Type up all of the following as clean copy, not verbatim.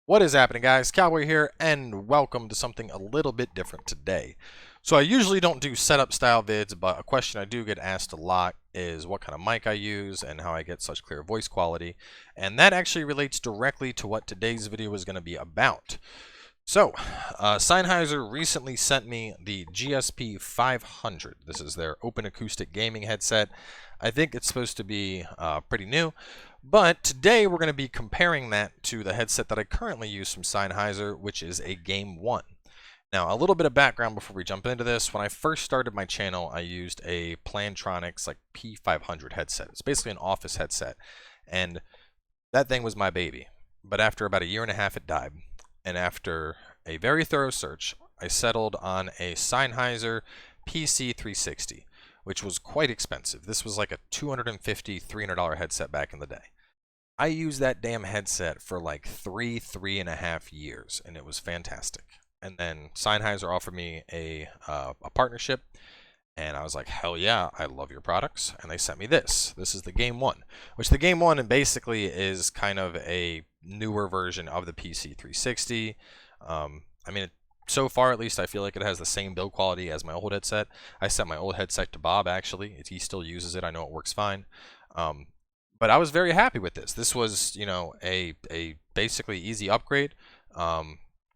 What is happening, guys? Cowboy here, and welcome to something a little bit different today. So I usually don't do setup style vids, but a question I do get asked a lot is what kind of mic I use and how I get such clear voice quality. And that actually relates directly to what today's video is going to be about. So, Sennheiser recently sent me the GSP 500. This is their open acoustic gaming headset. I think it's supposed to be pretty new, but today we're going to be comparing that to the headset that I currently use from Sennheiser, which is a Game One. Now, a little bit of background before we jump into this. When I first started my channel, I used a Plantronics like P500 headset. It's basically an office headset, and that thing was my baby. But after about a year and a half, it died. And after a very thorough search, I settled on a Sennheiser PC360, which was quite expensive. This was like a $250, $300 headset back in the day. I used that damn headset for like three and a half years, and it was fantastic. And then Sennheiser offered me a partnership, and I was like, hell yeah, I love your products. And they sent me this. This is the Game One, which the Game One basically is kind of a newer version of the PC360. I mean, so far at least, I feel like it has the same build quality as my old headset. I sent my old headset to Bob, actually. He still uses it. I know it works fine. But I was very happy with this. This was, you know, a basically easy upgrade.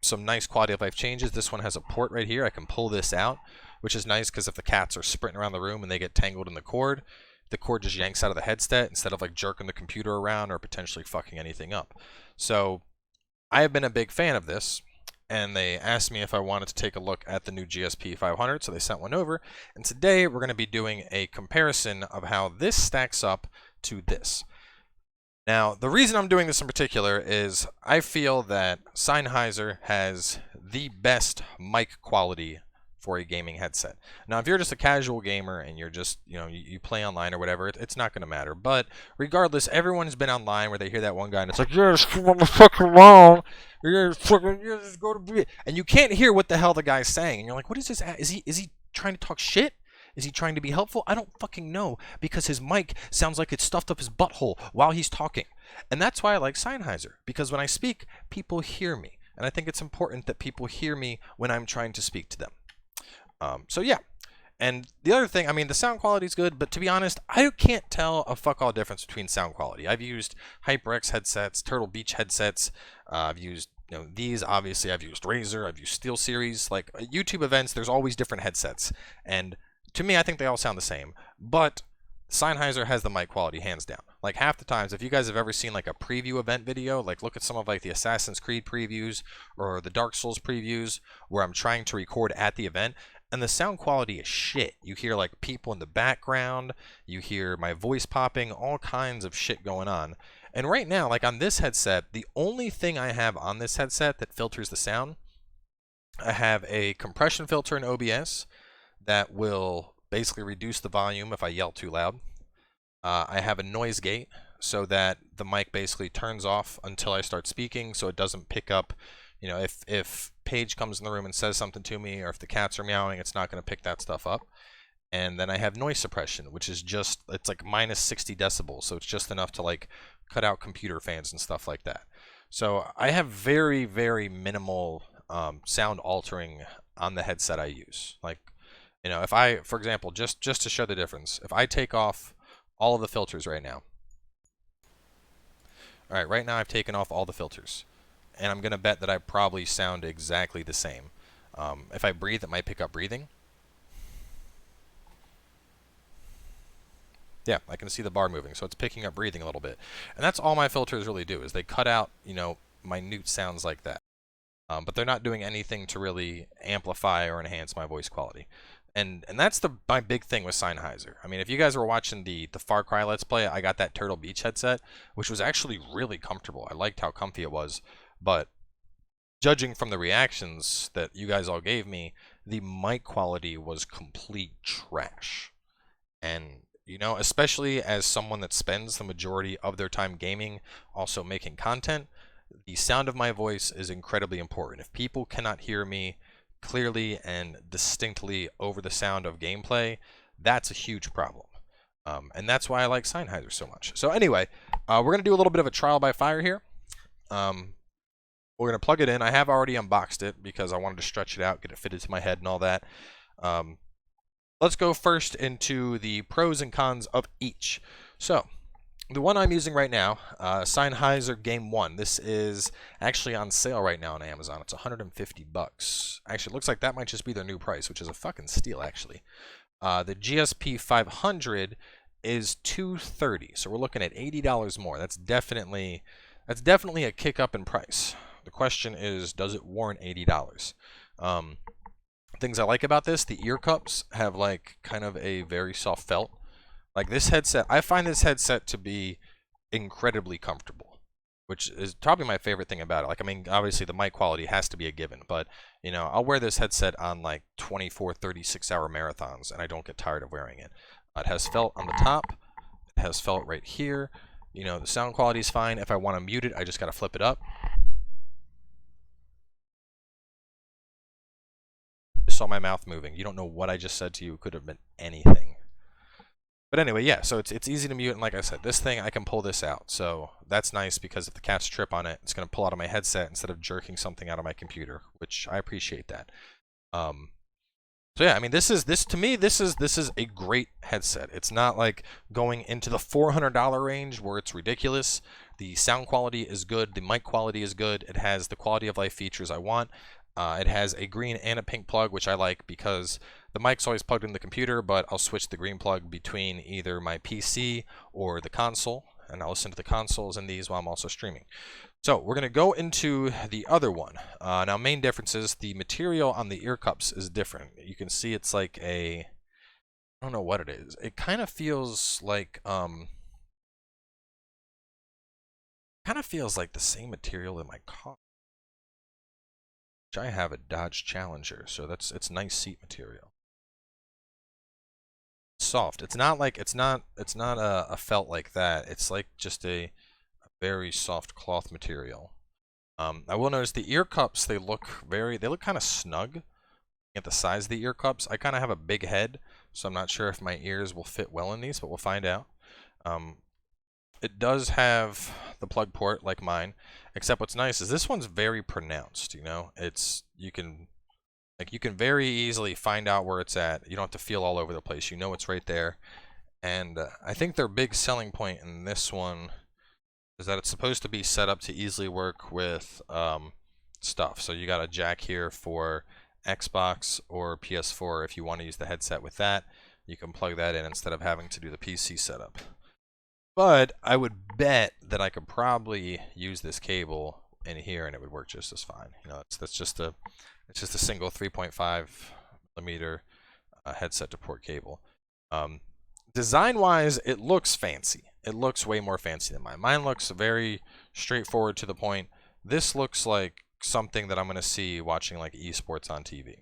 Some nice quality of life changes. This one has a port right here. I can pull this out, which is nice because if the cats are sprinting around the room and they get tangled in the cord just yanks out of the headset instead of like jerking the computer around or potentially fucking anything up. So I have been a big fan of this, and they asked me if I wanted to take a look at the new GSP 500, so they sent one over. And today we're going to be doing a comparison of how this stacks up to this. Now, the reason I'm doing this in particular is I feel that Sennheiser has the best mic quality for a gaming headset. Now, if you're just a casual gamer and you're just, you play online or whatever, it's not going to matter. But regardless, everyone's been online where they hear that one guy and it's like, you're just fucking wrong. You're just go to bed. And you can't hear what the hell the guy's saying. And you're like, what is this? Is he trying to talk shit? Is he trying to be helpful? I don't fucking know, because his mic sounds like it's stuffed up his butthole while he's talking. And that's why I like Sennheiser, because when I speak, people hear me. And I think it's important that people hear me when I'm trying to speak to them. So yeah, and the other thing, I mean, the sound quality is good, but to be honest, I can't tell a fuck all difference between sound quality. I've used HyperX headsets, Turtle Beach headsets. I've used these. Obviously, I've used Razer. I've used SteelSeries. Like YouTube events, there's always different headsets, and to me, I think they all sound the same. But Sennheiser has the mic quality hands down. Like half the times, if you guys have ever seen like a preview event video, like look at some of like the Assassin's Creed previews or the Dark Souls previews where I'm trying to record at the event, and the sound quality is shit. You hear like people in the background, you hear my voice popping, all kinds of shit going on. And right now, like on this headset, the only thing I have on this headset that filters the sound, I have a compression filter in OBS that will basically reduce the volume if I yell too loud. I have a noise gate so that the mic basically turns off until I start speaking, so it doesn't pick up. If Paige comes in the room and says something to me, or if the cats are meowing, it's not going to pick that stuff up. And then I have noise suppression, which is just, it's like minus 60 decibels, so it's just enough to like cut out computer fans and stuff like that. So I have very, very minimal sound altering on the headset I use. Like, if I, for example, just to show the difference, if I take off all of the filters right now. All right, right now I've taken off all the filters. And I'm going to bet that I probably sound exactly the same. If I breathe, it might pick up breathing. Yeah, I can see the bar moving, so it's picking up breathing a little bit. And that's all my filters really do, is they cut out, minute sounds like that. But they're not doing anything to really amplify or enhance my voice quality. And that's my big thing with Sennheiser. I mean, if you guys were watching the Far Cry Let's Play, I got that Turtle Beach headset, which was actually really comfortable. I liked how comfy it was. But judging from the reactions that you guys all gave me, the mic quality was complete trash. And, especially as someone that spends the majority of their time gaming, also making content, the sound of my voice is incredibly important. If people cannot hear me clearly and distinctly over the sound of gameplay, that's a huge problem. And that's why I like Sennheiser so much. So anyway, we're going to do a little bit of a trial by fire here. We're going to plug it in. I have already unboxed it because I wanted to stretch it out, get it fitted to my head and all that. Let's go first into the pros and cons of each. So, the one I'm using right now, Sennheiser Game One. This is actually on sale right now on Amazon. It's 150 bucks. Actually, it looks like that might just be their new price, which is a fucking steal, actually. The GSP 500 is $230, so we're looking at $80 more. That's definitely a kick up in price. The question is, does it warrant $80? Things I like about this, the ear cups have like kind of a very soft felt. Like this headset, I find this headset to be incredibly comfortable, which is probably my favorite thing about it. Like, I mean, obviously the mic quality has to be a given, but you know, I'll wear this headset on like 24, 36-hour marathons and I don't get tired of wearing it. It has felt on the top, it has felt right here. You know, the sound quality is fine. If I want to mute it, I just got to flip it up. Saw my mouth moving. You don't know what I just said to you. It could have been anything. But anyway, yeah, so it's easy to mute, and like I said, this thing, I can pull this out. So that's nice because if the cats trip on it, it's going to pull out of my headset instead of jerking something out of my computer, which I appreciate that. So yeah, I mean, this is a great headset. It's not like going into the $400 range where it's ridiculous. The sound quality is good. The mic quality is good. It has the quality of life features I want. It has a green and a pink plug, which I like because the mic's always plugged in the computer, but I'll switch the green plug between either my PC or the console, and I'll listen to the consoles in these while I'm also streaming. So we're going to go into the other one. Now, main differences, the material on the ear cups is different. You can see it's like a, I don't know what it is. It kind of feels like, the same material in my car. I have a Dodge Challenger, so it's nice seat material. It's soft. It's not a felt like that. It's like just a very soft cloth material. I will notice the ear cups, they look kind of snug at the size of the ear cups. I kind of have a big head, so I'm not sure if my ears will fit well in these, but we'll find out. It does have the plug port like mine, except what's nice is this one's very pronounced, you know? You can very easily find out where it's at. You don't have to feel all over the place. You know it's right there. And I think their big selling point in this one is that it's supposed to be set up to easily work with stuff. So you got a jack here for Xbox or PS4. If you want to use the headset with that, you can plug that in instead of having to do the PC setup. But I would bet that I could probably use this cable in here and it would work just as fine. You know, it's just a single 3.5mm headset to port cable. Design-wise, it looks fancy. It looks way more fancy than mine. Mine looks very straightforward to the point. This looks like something that I'm going to see watching like esports on TV.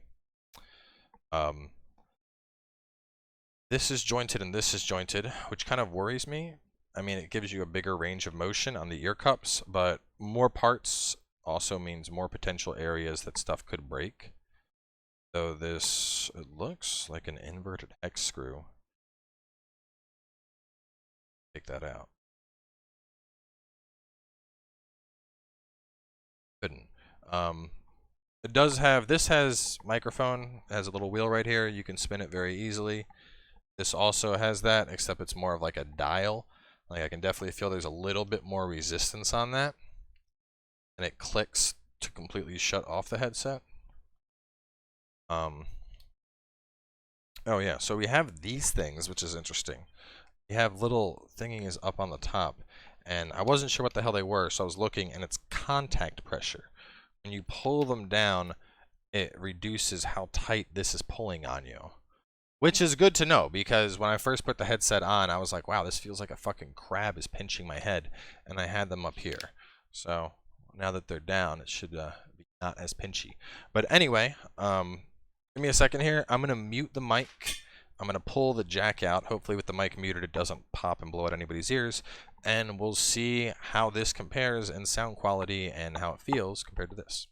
This is jointed and this is jointed, which kind of worries me. I mean, it gives you a bigger range of motion on the ear cups, but more parts also means more potential areas that stuff could break. So this, it looks like an inverted hex screw. Take that out. Couldn't. It does have, this has microphone, it has a little wheel right here. You can spin it very easily. This also has that, except it's more of like a dial. Like I can definitely feel there's a little bit more resistance on that. And it clicks to completely shut off the headset. Oh yeah, so we have these things, which is interesting. We have little thingies up on the top, and I wasn't sure what the hell they were, so I was looking, and it's contact pressure. When you pull them down, it reduces how tight this is pulling on you. Which is good to know, because when I first put the headset on, I was like, wow, this feels like a fucking crab is pinching my head, and I had them up here. So now that they're down, it should be not as pinchy. But anyway, give me a second here. I'm going to mute the mic. I'm going to pull the jack out. Hopefully with the mic muted, it doesn't pop and blow out anybody's ears. And we'll see how this compares in sound quality and how it feels compared to this.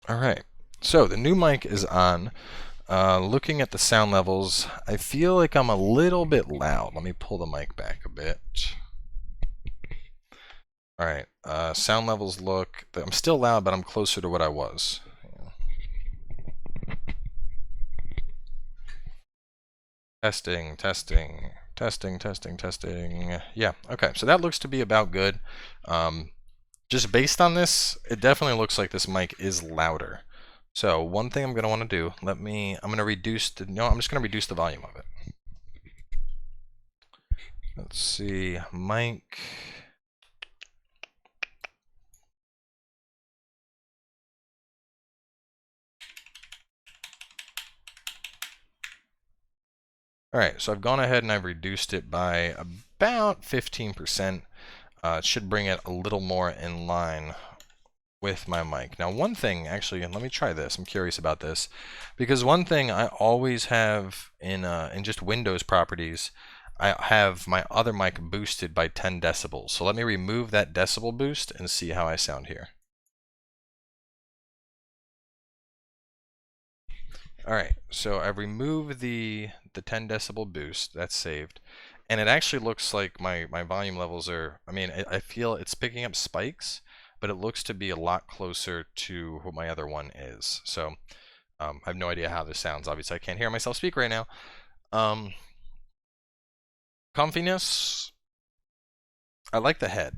All right, so the new mic is on. Looking at the sound levels, I feel like I'm a little bit loud. Let me pull the mic back a bit. All right, sound levels look, I'm still loud, but I'm closer to what I was. Testing, testing, testing, testing, testing. Yeah, okay, so that looks to be about good. Just based on this, it definitely looks like this mic is louder. So one thing I'm going to want to do, I'm going to reduce I'm just going to reduce the volume of it. Let's see, mic. All right, so I've gone ahead and I've reduced it by about 15%. It should bring it a little more in line with my mic. Now, one thing, actually, let me try this. I'm curious about this, because one thing I always have in just Windows properties, I have my other mic boosted by 10 decibels. So let me remove that decibel boost and see how I sound here. All right, so I've removed the 10 decibel boost. That's saved. And it actually looks like my volume levels are, I mean, I feel it's picking up spikes, but it looks to be a lot closer to what my other one is. So I have no idea how this sounds. Obviously, I can't hear myself speak right now. Comfiness, I like the head.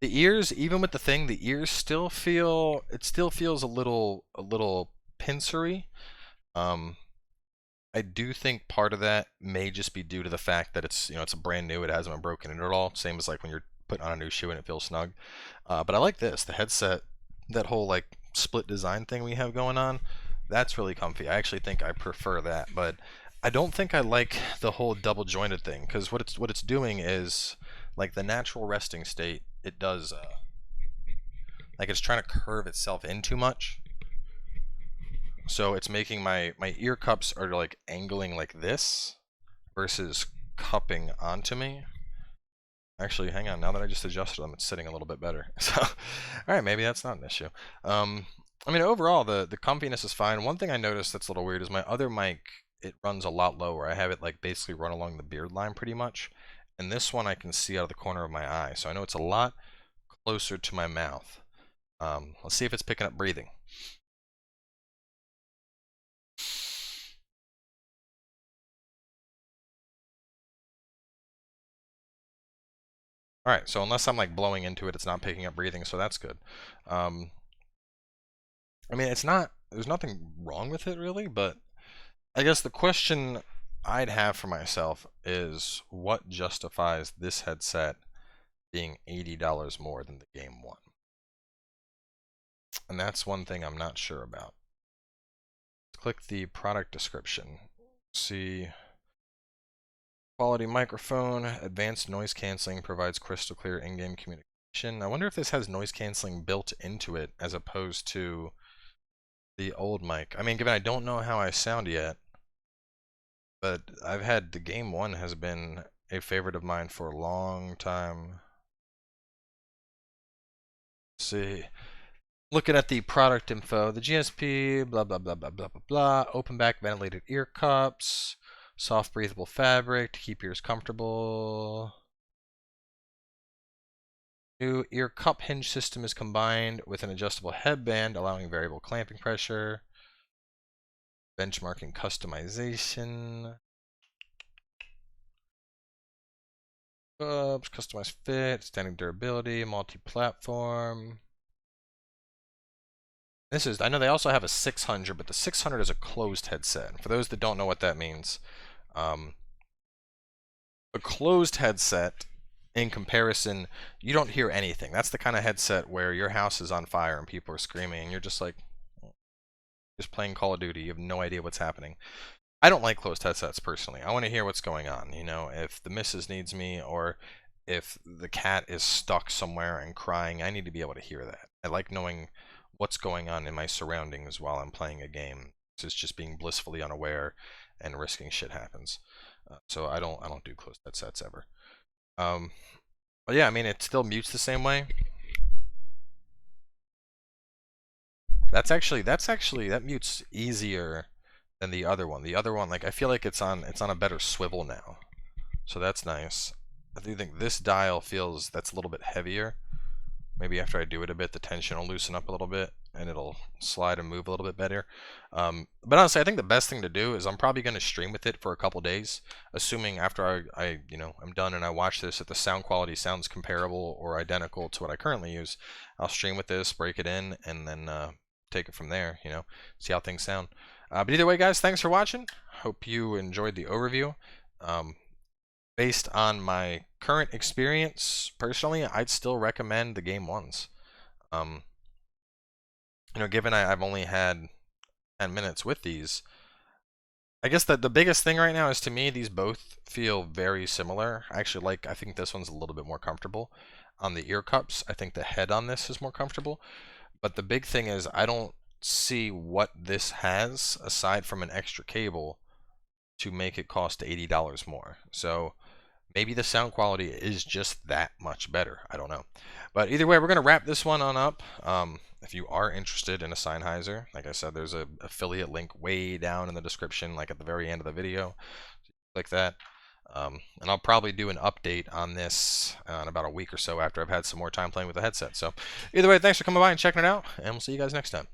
The ears, even with the thing, the ears still feel, it still feels a little pincery. I do think part of that may just be due to the fact that it's, it's a brand new, it hasn't been broken in at all. Same as like when you're putting on a new shoe and it feels snug. But I like this, the headset, that whole like split design thing we have going on. That's really comfy. I actually think I prefer that, but I don't think I like the whole double jointed thing, because what it's doing is like the natural resting state. It does like it's trying to curve itself in too much. So it's making my ear cups are like angling like this versus cupping onto me. Actually, hang on. Now that I just adjusted them, it's sitting a little bit better. So, all right, maybe that's not an issue. I mean, overall, the comfiness is fine. One thing I noticed that's a little weird is my other mic, it runs a lot lower. I have it like basically run along the beard line pretty much. And this one I can see out of the corner of my eye. So I know it's a lot closer to my mouth. Let's see if it's picking up breathing. All right, so unless I'm like blowing into it, it's not picking up breathing, so that's good. I mean, there's nothing wrong with it really, but I guess the question I'd have for myself is what justifies this headset being $80 more than the Game One? And that's one thing I'm not sure about. Click the product description. See, quality microphone, advanced noise canceling, provides crystal clear in-game communication. I wonder if this has noise canceling built into it as opposed to the old mic. I mean, given I don't know how I sound yet, but I've had the Game One has been a favorite of mine for a long time. Let's see, looking at the product info, the GSP, blah blah blah blah blah blah blah. Open back ventilated ear cups, soft breathable fabric to keep ears comfortable. New ear cup hinge system is combined with an adjustable headband, allowing variable clamping pressure. Benchmarking customization. Customized fit, standing durability, multi-platform. I know they also have a 600, but the 600 is a closed headset. For those that don't know what that means, a closed headset, in comparison, you don't hear anything. That's the kind of headset where your house is on fire and people are screaming, and you're just like, just playing Call of Duty. You have no idea what's happening. I don't like closed headsets personally. I want to hear what's going on. You know, if the missus needs me or if the cat is stuck somewhere and crying, I need to be able to hear that. I like knowing what's going on in my surroundings while I'm playing a game. It's just being blissfully unaware and risking shit happens. So I don't do closed headsets ever. But yeah, I mean, it still mutes the same way. that mutes easier than the other one. The other one, like I feel like it's on a better swivel now. So that's nice. I do think this dial feels that's a little bit heavier. Maybe after I do it a bit, the tension will loosen up a little bit and it'll slide and move a little bit better. But honestly, I think the best thing to do is I'm probably going to stream with it for a couple days, assuming after I I'm done and I watch this, if the sound quality sounds comparable or identical to what I currently use, I'll stream with this, break it in, and then take it from there, see how things sound. But either way, guys, thanks for watching. Hope you enjoyed the overview. Based on my current experience, personally, I'd still recommend the Game Ones. Given I've only had 10 minutes with these, I guess that the biggest thing right now is, to me, these both feel very similar. I think this one's a little bit more comfortable. On the ear cups, I think the head on this is more comfortable. But the big thing is, I don't see what this has aside from an extra cable to make it cost $80 more. So maybe the sound quality is just that much better. I don't know. But either way, we're going to wrap this one on up. If you are interested in a Sennheiser, like I said, there's an affiliate link way down in the description, like at the very end of the video. Click that. And I'll probably do an update on this in about a week or so after I've had some more time playing with the headset. So either way, thanks for coming by and checking it out, and we'll see you guys next time.